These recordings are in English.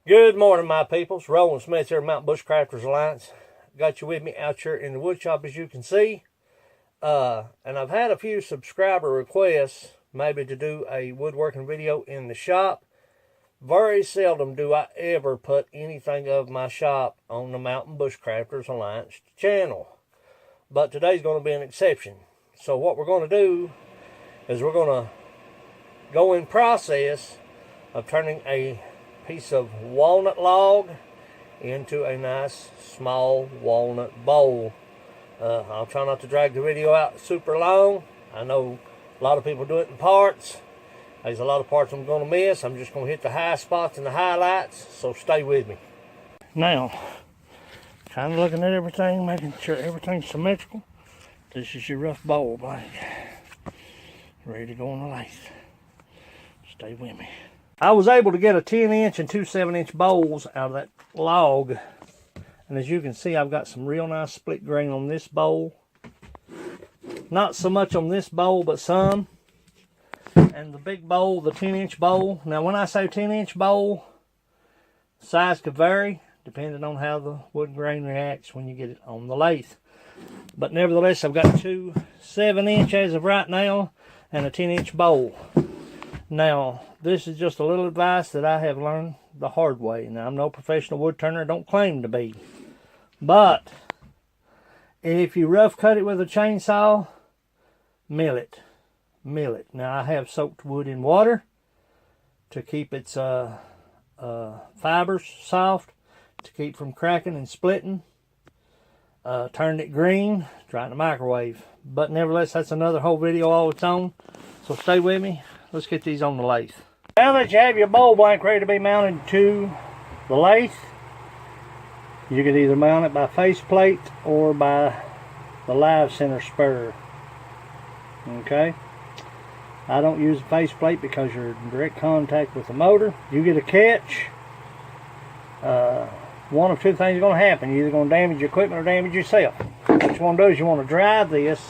Good morning, my peoples. Roland Smith here at Mountain Bushcrafters Alliance. Got you with me out here in the wood shop, as you can see. And I've had a few subscriber requests maybe to do a woodworking video in the shop. Very seldom do I ever put anything of my shop on the Mountain Bushcrafters Alliance channel. But today's going to be an exception. So what we're going to do is we're going to go in process of turning a piece of walnut log into a nice small walnut bowl. I'll try not to drag the video out super long. I know a lot of people do it in parts. There's a lot of parts I'm going to miss. I'm just going to hit the high spots and the highlights, so stay with me. Now, kind of looking at everything, making sure everything's symmetrical. This is your rough bowl blade. Ready to go on the lathe. Stay with me. I was able to get a 10-inch and two 7-inch bowls out of that log. And as you can see, I've got some real nice split grain on this bowl. Not so much on this bowl, but some. And the big bowl, the 10-inch bowl. Now, when I say 10-inch bowl, size could vary depending on how the wood grain reacts when you get it on the lathe. But nevertheless, I've got two 7-inch as of right now and a 10-inch bowl. Now, this is just a little advice that I have learned the hard way. Now, I'm no professional wood turner, don't claim to be. But, if you rough cut it with a chainsaw, mill it. Mill it. Now, I have soaked wood in water to keep its fibers soft, to keep from cracking and splitting. Turned it green, dry it in the microwave. But nevertheless, that's another whole video all its own. So stay with me. Let's get these on the lathe. Now that you have your bowl blank ready to be mounted to the lathe, you can either mount it by faceplate or by the live center spur. Okay? I don't use a faceplate because you're in direct contact with the motor. You get a catch, one of two things is going to happen. You're either going to damage your equipment or damage yourself. What you want to do is you want to drive this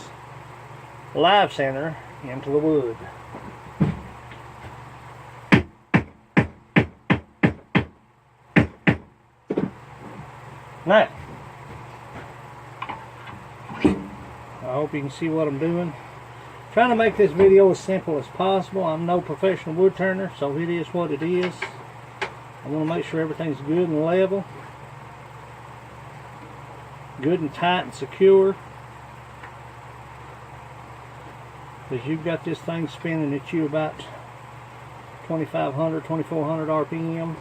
live center into the wood. Now, I hope you can see what I'm doing. Trying to make this video as simple as possible. I'm no professional wood turner, so it is what it is. I want to make sure everything's good and level. Good and tight and secure. Because you've got this thing spinning at you about 2,500, 2,400 RPM.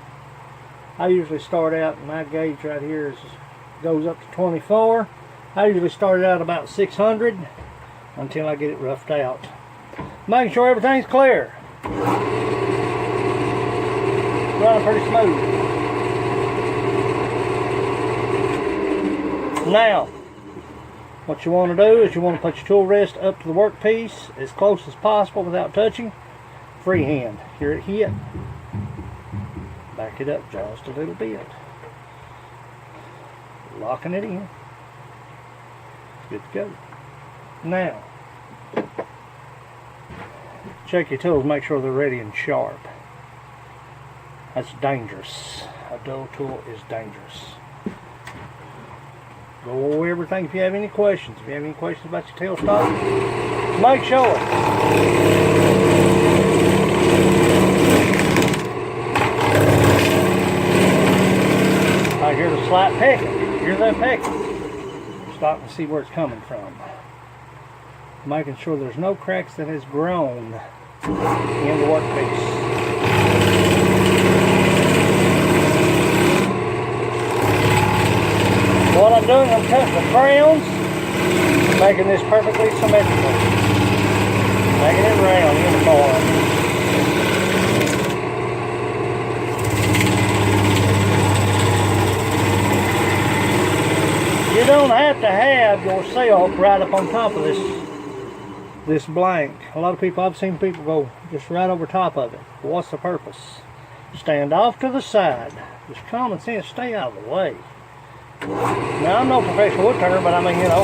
I usually start out, my gauge right here goes up to 24. I usually start out about 600 until I get it roughed out. Making sure everything's clear. Running pretty smooth. Now, what you want to do is you want to put your tool rest up to the workpiece as close as possible without touching. Freehand. Hear it hit. Back it up just a little bit. Locking it in. Good to go. Now, check your tools, make sure they're ready and sharp. That's dangerous. A dull tool is dangerous. Go over everything if you have any questions. If you have any questions about your tailstock, make sure. I hear the slight pecking. Hear that pecking? Stop and see where it's coming from. Making sure there's no cracks that has grown in the workpiece. What I'm doing, I'm cutting the crowns, making this perfectly symmetrical. Making it round, uniform. You don't have to have yourself right up on top of this blank. A lot of people, I've seen people go just right over top of it. What's the purpose? Stand off to the side. Just common sense, stay out of the way. Now, I'm no professional wood turner, but I mean, you know,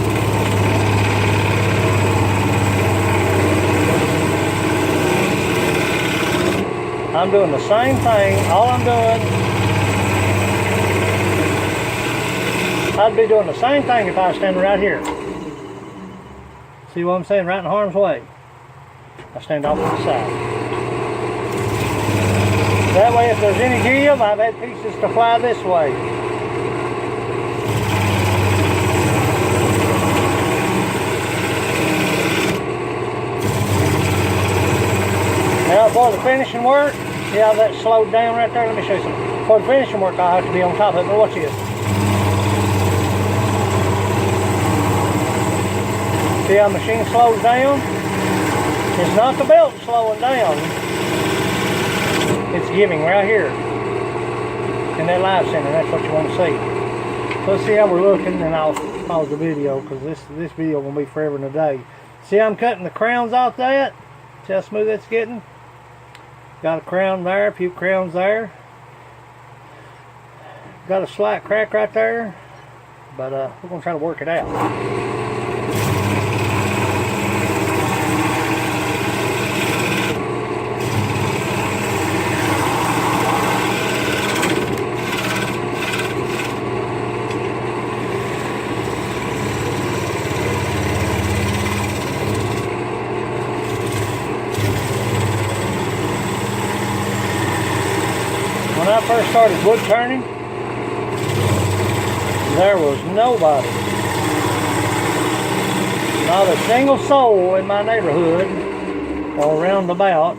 I'm doing the same thing. All I'm doing I'd be doing the same thing if I was standing right here. See what I'm saying? Right in harm's way. I stand off to the side. That way, if there's any give, I've had pieces to fly this way. Now for the finishing work, see how that slowed down right there? Let me show you something. For the finishing work, I'll have to be on top of it, but watch this. See how the machine slows down? It's not the belt slowing down. It's giving right here. In that live center, that's what you want to see. So let's see how we're looking, and I'll pause the video because this video will be forever and a day. See how I'm cutting the crowns off that? See how smooth that's getting? Got a crown there, a few crowns there. Got a slight crack right there, but we're going to try to work it out. When I first started wood turning, there was nobody, not a single soul in my neighborhood or around about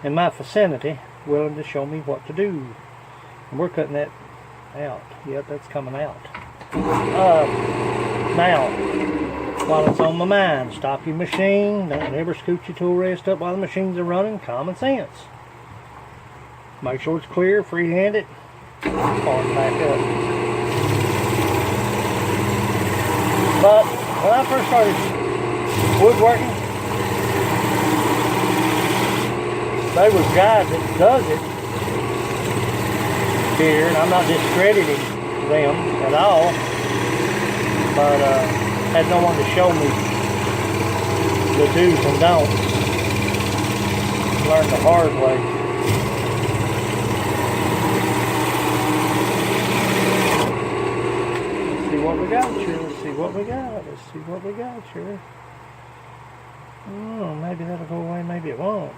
in my vicinity willing to show me what to do. And we're cutting that out. Yep, that's coming out. Now, while it's on my mind, stop your machine. Don't ever scoot your tool rest up while the machines are running. Common sense. Make sure it's clear, freehand it, part back up. But when I first started woodworking, there was guys that does it here, and I'm not discrediting them at all, but had no one to show me the do's and don'ts. Learned the hard way. What we got here. Let's see what we got. Let's see what we got here. Oh, maybe that'll go away, maybe it won't.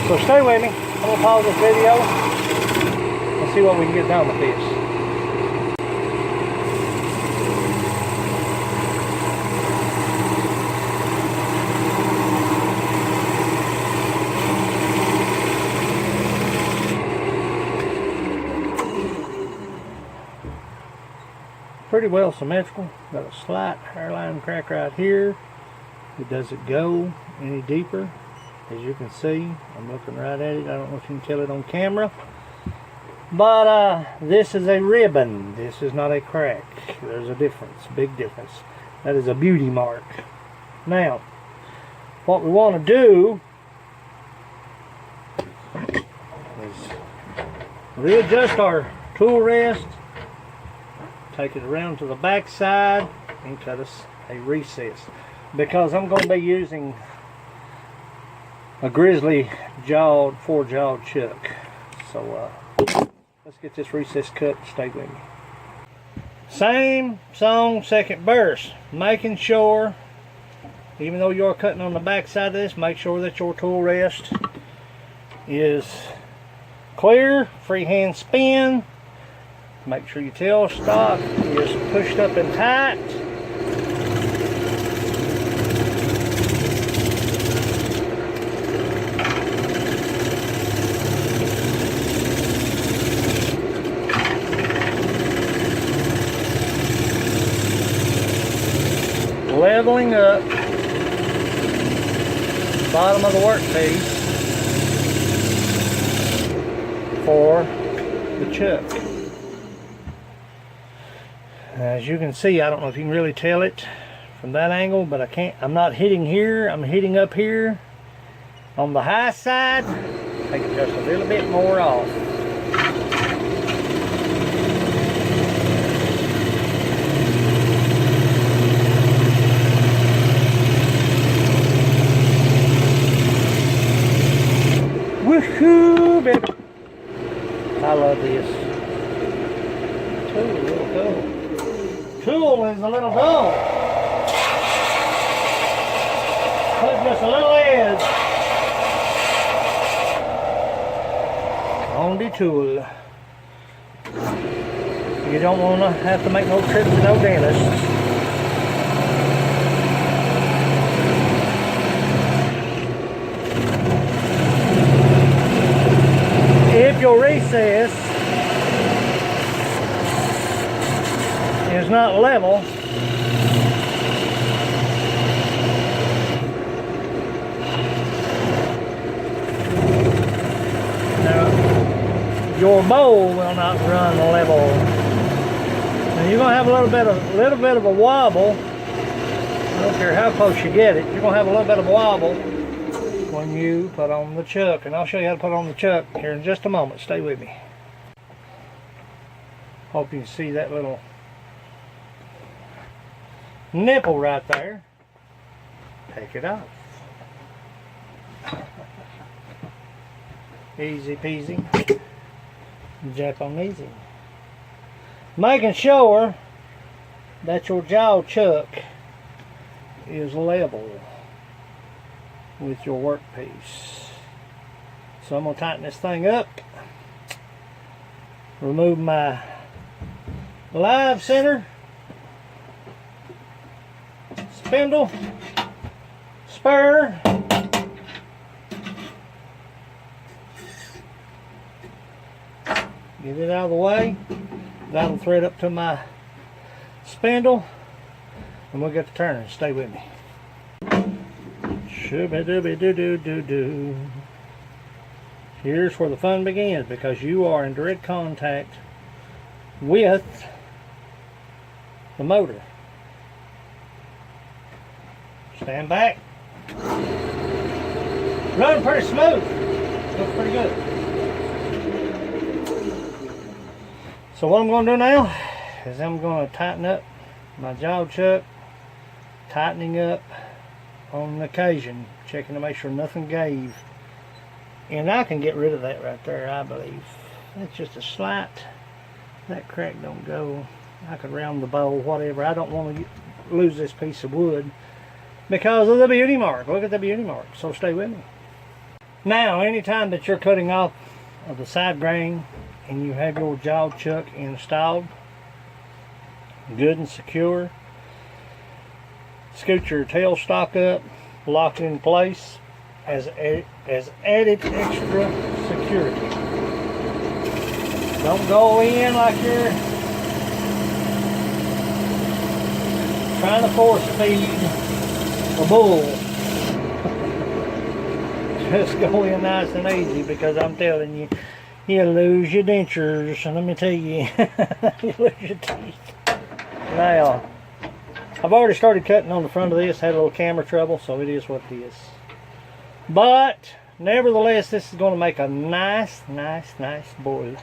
So stay with me. I'm going to pause this video and see what we can get done with this. Pretty well symmetrical. Got a slight hairline crack right here. It doesn't go any deeper. As you can see, I'm looking right at it. I don't know if you can tell it on camera. But this is a ribbon. This is not a crack. There's a difference, big difference. That is a beauty mark. Now, what we want to do is readjust our tool rest. Take it around to the back side and cut us a recess, because I'm going to be using a grizzly jawed, 4-jawed chuck. So let's get this recess cut. Stay with me. Same song, second verse. Making sure, even though you're cutting on the back side of this, make sure that your tool rest is clear. Freehand spin. Make sure your tail stock is pushed up and tight. Leveling up the bottom of the workpiece for the chuck. As you can see, I don't know if you can really tell it from that angle, but I'm not hitting here, I'm hitting up here on the high side. Take it just a little bit more off. Woohoo, baby. I love this. Tool, little tool. Tool is a little dog. Put just a little edge on the tool. You don't want to have to make no trip to no dentist. If your recess is not level, your bowl will not run level. And you're gonna have a little bit of a wobble. I don't care how close you get it, you're gonna have a little bit of a wobble when you put on the chuck. And I'll show you how to put on the chuck here in just a moment. Stay with me. Hope you can see that little nipple right there. Take it off. Easy peasy. Japanese. Making sure that your jaw chuck is level with your workpiece. So I'm going to tighten this thing up. Remove my live center, spindle, spur, get it out of the way. That'll thread up to my spindle, and we'll get to turning. Stay with me. Shooby-dooby-doo-doo-doo-doo. Here's where the fun begins, because you are in direct contact with the motor. Stand back. Running pretty smooth. Looks pretty good. So what I'm going to do now is I'm going to tighten up my jaw chuck, tightening up on occasion, checking to make sure nothing gave. And I can get rid of that right there, I believe. It's just a slight, that crack don't go. I could round the bowl, whatever. I don't want to lose this piece of wood because of the beauty mark. Look at the beauty mark, so stay with me. Now, anytime that you're cutting off of the side grain and you have your jaw chuck installed, good and secure, scoot your tailstock up, lock it in place as added extra security. Don't go in like you're trying to force feed a bull. Just go in nice and easy, because I'm telling you, you'll lose your dentures, and let me tell you, you lose your teeth. Now, I've already started cutting on the front of this, had a little camera trouble, so it is what it is. But, nevertheless, this is going to make a nice boil.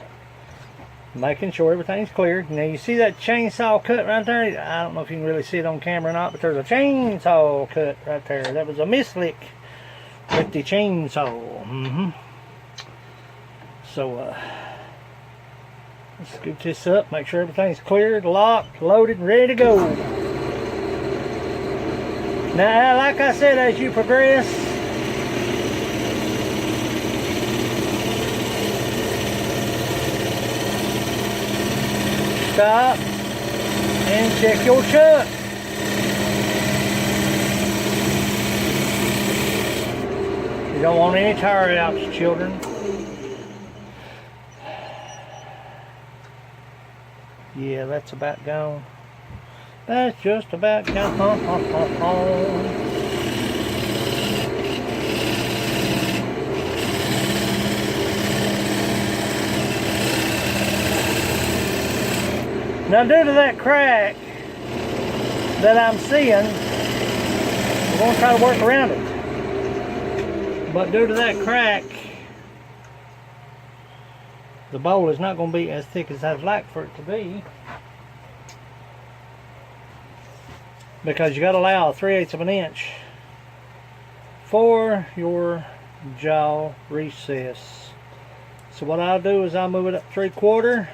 Making sure everything's clear. Now, you see that chainsaw cut right there? I don't know if you can really see it on camera or not, but there's a chainsaw cut right there. That was a mislick with the chainsaw. So, let's scoop this up, make sure everything's cleared, locked, loaded, ready to go. Now, like I said, as you progress, stop and check your chuck. You don't want any tire outs, children. Yeah, that's about gone. That's just about gone. Now, due to that crack that I'm seeing, we're going to try to work around it. But due to that crack, the bowl is not going to be as thick as I'd like for it to be, because you got to allow 3/8 of an inch for your jaw recess. So what I'll do is I'll move it up 3/4.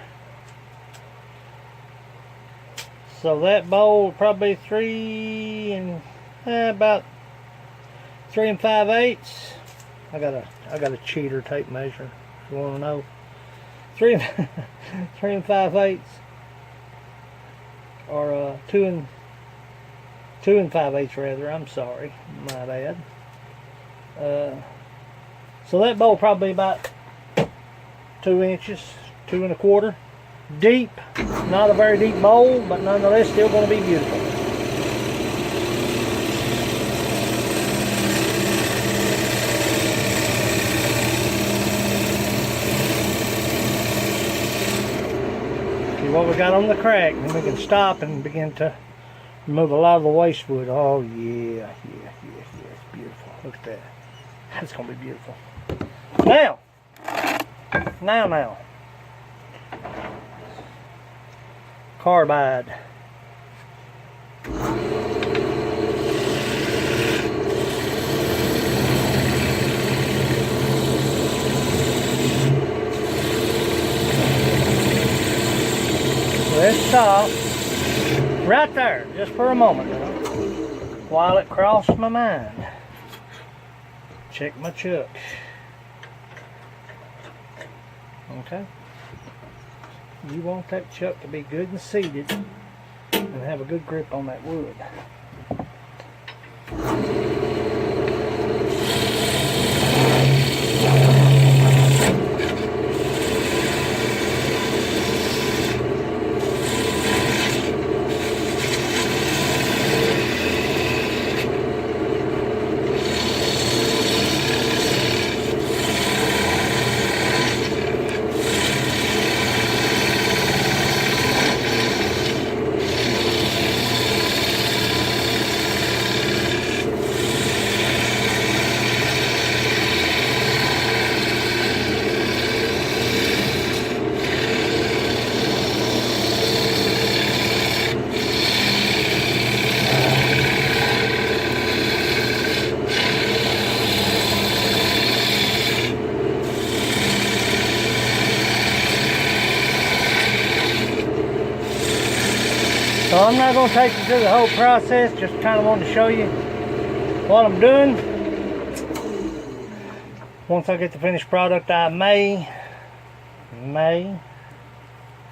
So that bowl will probably be about 3 5/8. I got a cheater tape measure if you want to know. 3 5/8, or 2 5/8 rather. I'm sorry, my bad. So that bowl probably about 2 inches, 2 1/4 deep. Not a very deep bowl, but nonetheless still going to be beautiful. See what we got on the crack, and we can stop and begin to remove a lot of the waste wood. Oh yeah, it's beautiful. Look at that. That's going to be beautiful. Now. Carbide. Let's stop right there, just for a moment, while it crossed my mind. Check my chuck. Okay. You want that chuck to be good and seated and have a good grip on that wood. So I'm not going to take you through the whole process, just kind of wanted to show you what I'm doing. Once I get the finished product, I may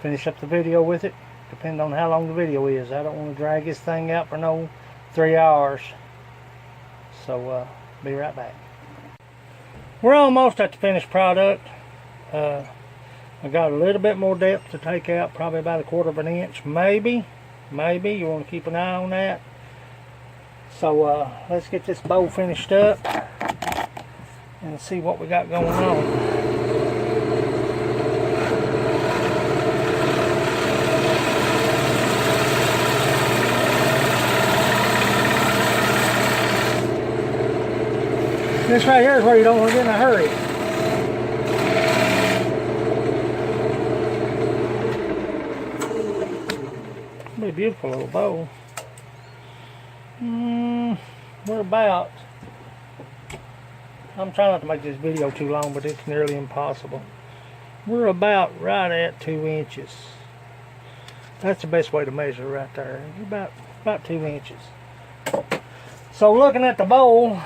finish up the video with it, depending on how long the video is. I don't want to drag this thing out for no 3 hours. So be right back. We're almost at the finished product. I got a little bit more depth to take out, probably about 1/4 inch, maybe you want to keep an eye on that. So let's get this bowl finished up and see what we got going on. This right here is where you don't want to get in a hurry. Be a beautiful little bowl. We're about, I'm trying not to make this video too long, but it's nearly impossible. We're about right at 2 inches. That's the best way to measure right there. About 2 inches. So looking at the bowl,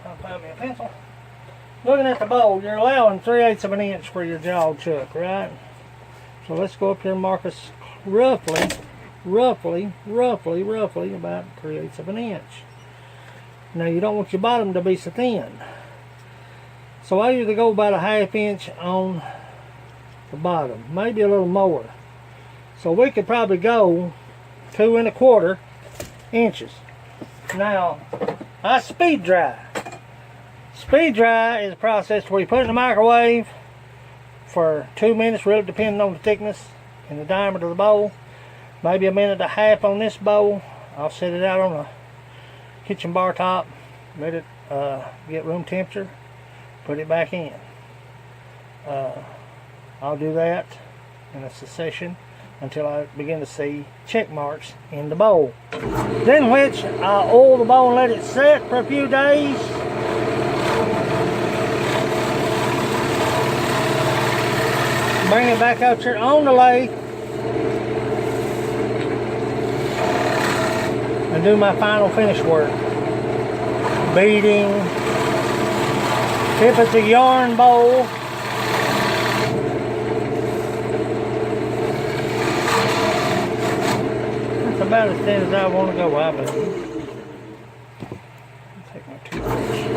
I'll find me a pencil. Looking at the bowl, you're allowing 3/8 of an inch for your jaw chuck, right? So let's go up here and mark us roughly about 3/8 of an inch. Now you don't want your bottom to be so thin. So I usually go about 1/2 inch on the bottom, maybe a little more. So we could probably go 2 1/4 inches. Now, I speed dry. Speed dry is a process where you put it in the microwave for 2 minutes, really depending on the thickness and the diameter of the bowl. Maybe 1.5 minutes on this bowl. I'll set it out on a kitchen bar top, let it get room temperature, put it back in. I'll do that in a succession until I begin to see check marks in the bowl. Then which I'll oil the bowl and let it set for a few days. Bring it back out here on the lathe and do my final finish work. Beading. If it's a yarn bowl, that's about as thin as I want to go, I believe. Take my toothbrush.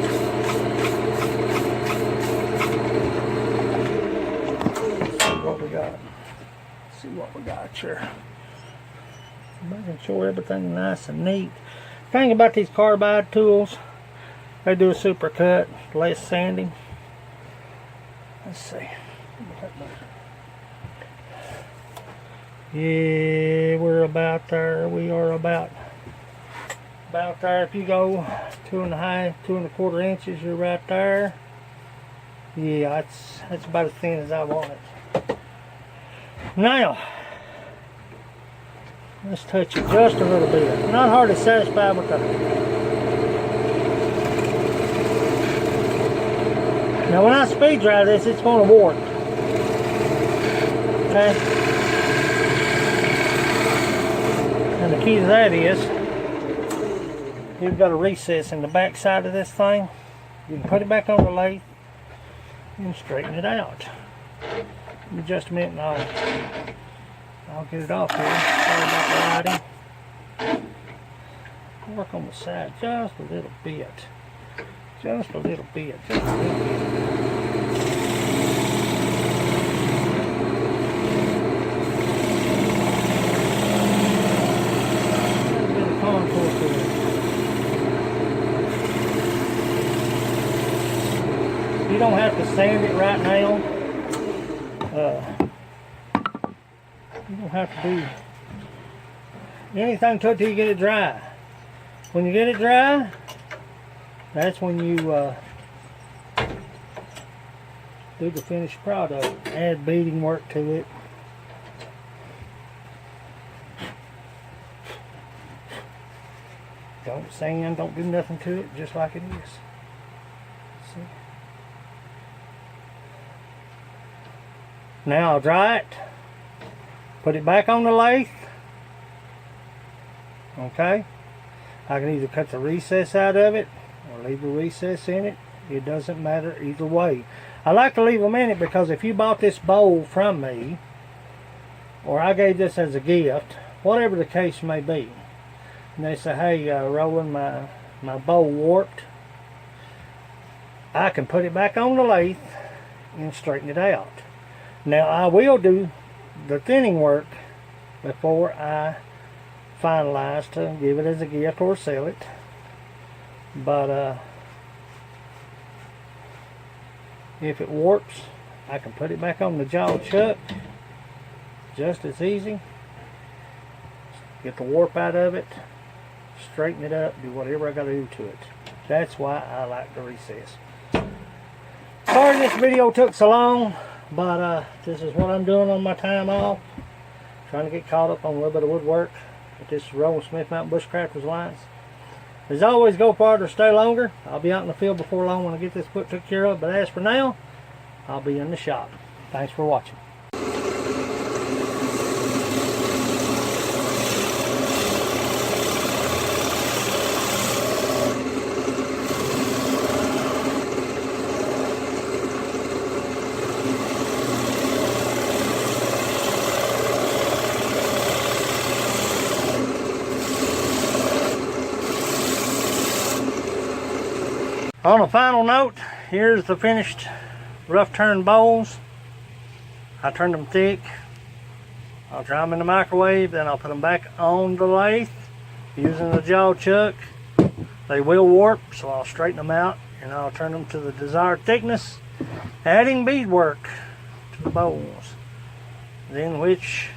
What we got. Let's see what we got here. Making sure everything's nice and neat. The thing about these carbide tools, they do a super cut, less sanding. Let's see. Yeah, we're about there. We are about there. If you go 2.25 inches, you're right there. Yeah, that's about as thin as I want it. Now, let's touch it just a little bit. Not hardly satisfied with the. Now, when I speed dry this, it's going to warp. Okay. And the key to that is, you've got a recess in the back side of this thing. You can put it back on the lathe and straighten it out. Give me just a minute and I'll get it off here. Sorry about the lighting. Work on the side just a little bit. Just a little bit. Just a little bit. A bit of contour to it. You don't have to sand it right now. You don't have to do anything to it till you get it dry. When you get it dry, that's when you do the finished product. Add beading work to it. Don't sand, don't do nothing to it, just like it is. See? Now I'll dry it, put it back on the lathe. Okay, I can either cut the recess out of it or leave the recess in it. It doesn't matter either way. I like to leave them in it because if you bought this bowl from me, or I gave this as a gift, whatever the case may be, and they say, hey, Roland, my bowl warped, I can put it back on the lathe and straighten it out. Now I will do the thinning work before I finalize to give it as a gift or sell it. But if it warps, I can put it back on the jaw chuck just as easy. Get the warp out of it, straighten it up, do whatever I got to do to it. That's why I like the recess. Sorry this video took so long. But this is what I'm doing on my time off. Trying to get caught up on a little bit of woodwork with this Roland Smith Mountain Bushcrafters Alliance. As always, go farther, stay longer. I'll be out in the field before long when I get this put took care of. But as for now, I'll be in the shop. Thanks for watching. On a final note, here's the finished rough turn bowls. I turned them thick. I'll dry them in the microwave, then I'll put them back on the lathe using the jaw chuck. They will warp, so I'll straighten them out and I'll turn them to the desired thickness, adding beadwork to the bowls. Then which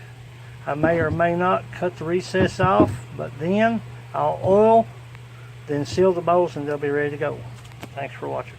I may or may not cut the recess off, but then I'll oil, then seal the bowls and they'll be ready to go. Thanks for watching.